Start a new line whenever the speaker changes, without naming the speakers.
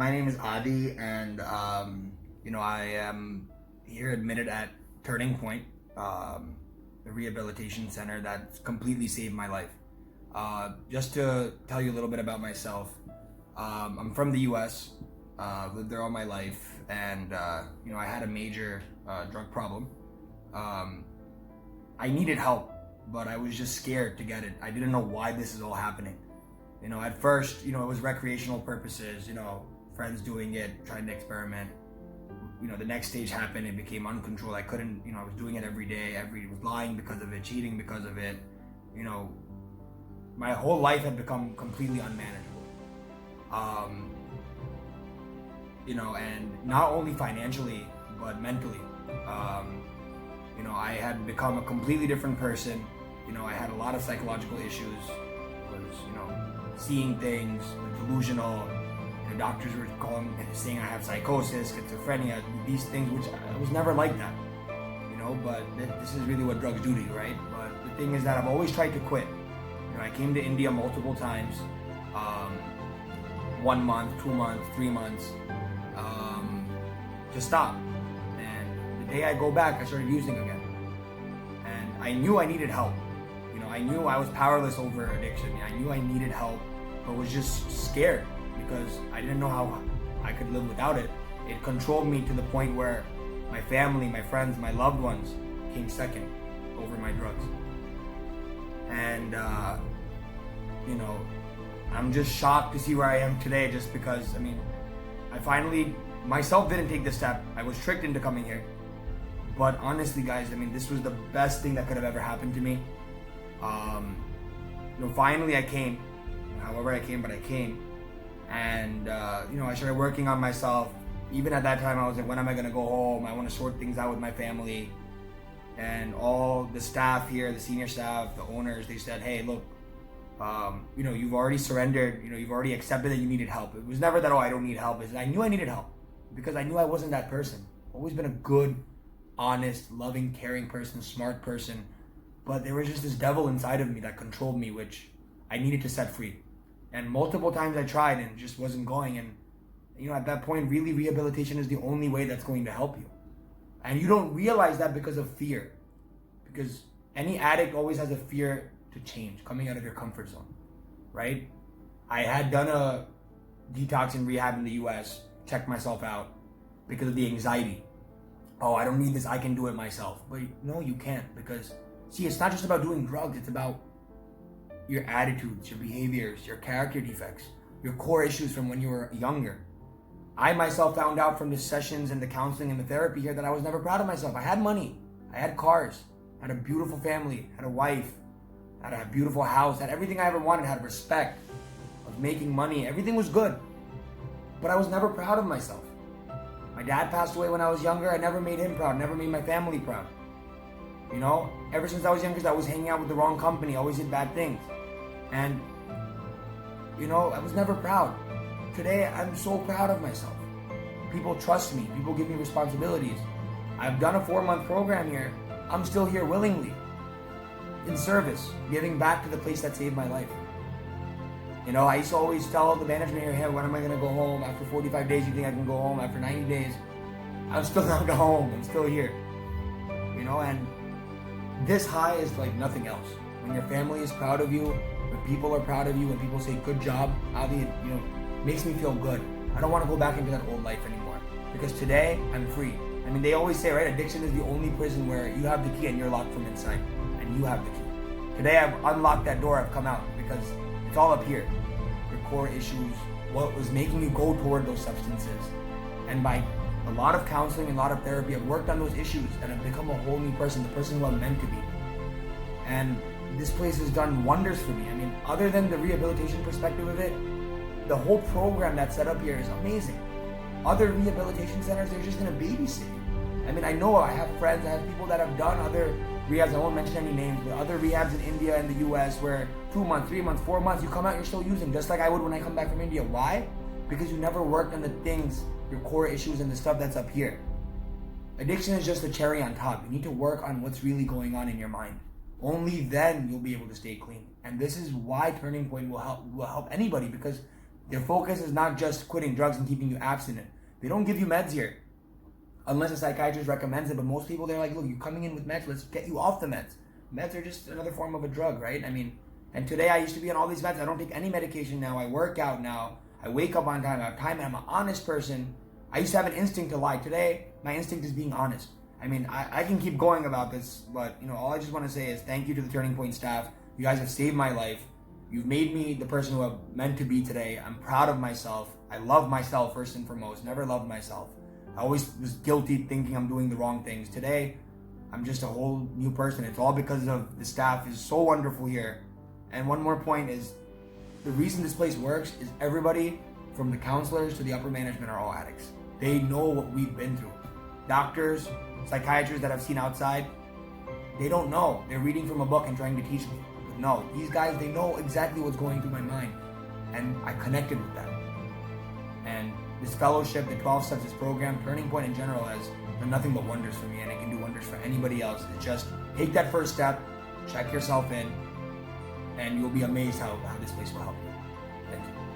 My name is Adi, and I am here admitted at Turning Point, the rehabilitation center that's completely saved my life. Just to tell you a little bit about myself, I'm from the U.S. Lived there all my life, and I had a major drug problem. I needed help, but I was just scared to get it. I didn't know why this is all happening. At first, it was recreational purposes, friends doing it, trying to experiment. The next stage happened, it became uncontrolled. I couldn't, I was doing it every day, was lying because of it, cheating because of it. My whole life had become completely unmanageable. And not only financially, but mentally. I had become a completely different person. I had a lot of psychological issues. Was, seeing things, delusional. Doctors were saying I have psychosis, schizophrenia, these things, which I was never like that. But this is really what drugs do to you, right? But the thing is that I've always tried to quit. I came to India multiple times, 1 month, 2 months, 3 months, to stop. And the day I go back, I started using again. And I knew I needed help. I knew I was powerless over addiction. I knew I needed help, but was just scared because I didn't know how I could live without it. It controlled me to the point where my family, my friends, my loved ones came second over my drugs. And, I'm just shocked to see where I am today just because, I finally, myself didn't take the step. I was tricked into coming here. But honestly, guys, this was the best thing that could have ever happened to me. Finally I came. However I came, but I came. And, I started working on myself. Even at that time, I was like, when am I going to go home? I want to sort things out with my family. And all the staff here, the senior staff, the owners, they said, hey, look, you've already surrendered. You've already accepted that you needed help. It was never that, oh, I don't need help. I knew I needed help because I knew I wasn't that person. Always been a good, honest, loving, caring person, smart person. But there was just this devil inside of me that controlled me, which I needed to set free. And multiple times I tried and it just wasn't going. And, at that point, really, rehabilitation is the only way that's going to help you. And you don't realize that because of fear. Because any addict always has a fear to change, coming out of your comfort zone, right? I had done a detox and rehab in the US, checked myself out because of the anxiety. Oh, I don't need this, I can do it myself. But no, you can't, because, see, it's not just about doing drugs, it's about your attitudes, your behaviors, your character defects, your core issues from when you were younger. I myself found out from the sessions and the counseling and the therapy here that I was never proud of myself. I had money, I had cars, had a beautiful family, had a wife, had a beautiful house, had everything I ever wanted, had respect, I was making money, everything was good. But I was never proud of myself. My dad passed away when I was younger, I never made him proud, never made my family proud. Ever since I was younger, I was hanging out with the wrong company, always did bad things. And, I was never proud. Today, I'm so proud of myself. People trust me. People give me responsibilities. I've done a 4-month program here. I'm still here willingly, in service, giving back to the place that saved my life. I used to always tell the management here, hey, when am I going to go home? After 45 days, you think I can go home? After 90 days, I'm still not home. I'm still here. And this high is like nothing else. When your family is proud of you, when people are proud of you, when people say, good job, Adi, makes me feel good. I don't want to go back into that old life anymore. Because today, I'm free. They always say, right, addiction is the only prison where you have the key and you're locked from inside. And you have the key. Today, I've unlocked that door, I've come out. Because it's all up here. Your core issues, what was making you go toward those substances. And by a lot of counseling and a lot of therapy, I've worked on those issues and I've become a whole new person, the person who I'm meant to be. And this place has done wonders for me. Other than the rehabilitation perspective of it, the whole program that's set up here is amazing. Other rehabilitation centers, they're just going to babysit you. I know I have friends, I have people that have done other rehabs, I won't mention any names, but other rehabs in India and the US where 2 months, 3 months, 4 months, you come out, you're still using, just like I would when I come back from India. Why? Because you never worked on the things, your core issues and the stuff that's up here. Addiction is just the cherry on top. You need to work on what's really going on in your mind. Only then you'll be able to stay clean. And this is why Turning Point will help anybody, because Their focus is not just quitting drugs and keeping you abstinent. They don't give you meds here unless a psychiatrist recommends it. But most people, they're like, look, you're coming in with meds, let's get you off the meds. Meds are just another form of a drug, right? I mean, and today I used to be on all these meds. I don't take any medication now. I work out now. I wake up on time. I have time, and I'm an honest person. I used to have an instinct to lie. Today, my instinct is being honest. I mean, I can keep going about this, but all I just want to say is thank you to the Turning Point staff. You guys have saved my life. You've made me the person who I'm meant to be today. I'm proud of myself. I love myself first and foremost. Never loved myself. I always was guilty thinking I'm doing the wrong things. Today, I'm just a whole new person. It's all because of the staff is so wonderful here. And one more point is, the reason this place works is everybody from the counselors to the upper management are all addicts. They know what we've been through. Doctors, psychiatrists that I've seen outside, they don't know. They're reading from a book and trying to teach me. But no, these guys, they know exactly what's going through my mind. And I connected with that. And this fellowship, the 12 steps, this program, Turning Point in general has done nothing but wonders for me, and it can do wonders for anybody else. It's just take that first step, check yourself in, and you'll be amazed how this place will help you. Thank you.